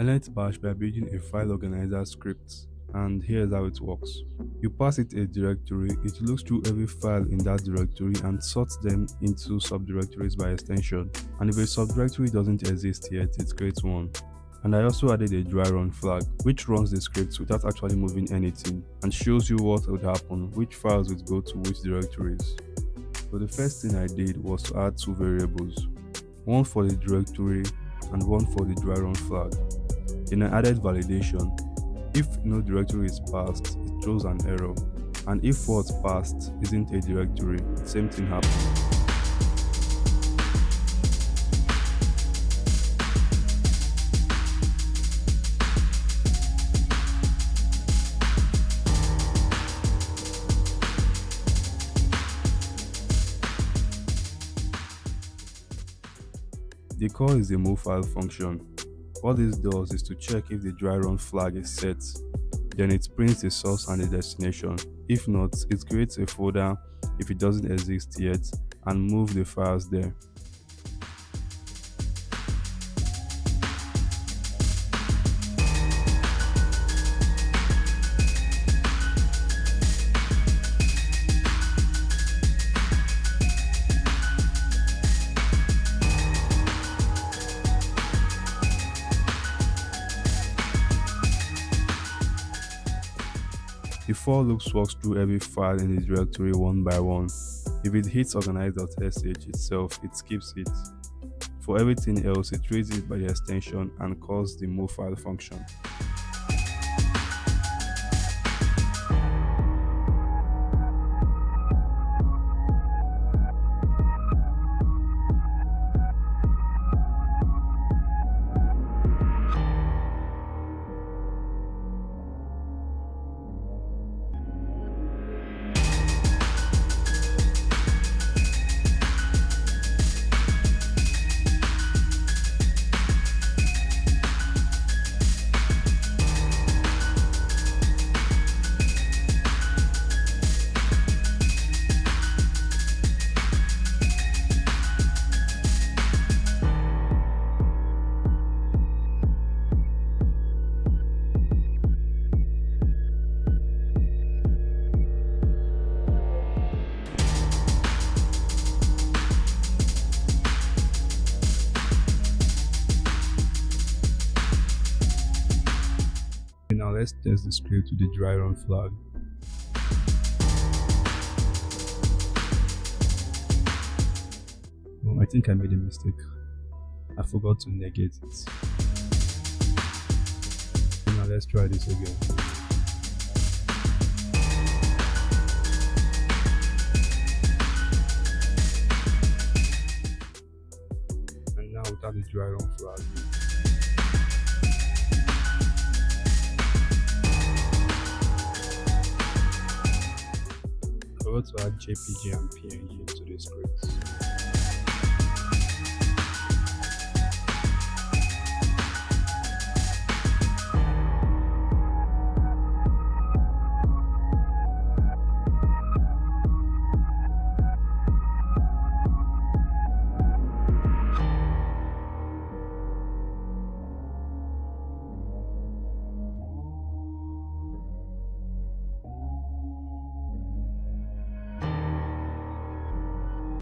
I learned Bash by building a file organizer script, and here's how it works. You pass it a directory, it looks through every file in that directory and sorts them into subdirectories by extension. And if a subdirectory doesn't exist yet, it creates one. And I also added a dry run flag, which runs the script without actually moving anything and shows you what would happen, which files would go to which directories. So the first thing I did was to add two variables, one for the directory and one for the dry run flag. Then I added validation. If no directory is passed, it throws an error. And if what's passed isn't a directory, same thing happens. The call is the move file function. What this does is to check if the dry run flag is set. Then it prints the source and the destination. If not, it creates a folder if it doesn't exist yet and move the files there. The for loops walks through every file in the directory one by one. If it hits organize.sh itself, it skips it. For everything else, it reads it by the extension and calls the move file function. Now let's test the script with the dry run flag. Oh, I think I made a mistake. I forgot to negate it. Now let's try this again. And now without the dry run flag. I forgot to add JPG and PNG into the script.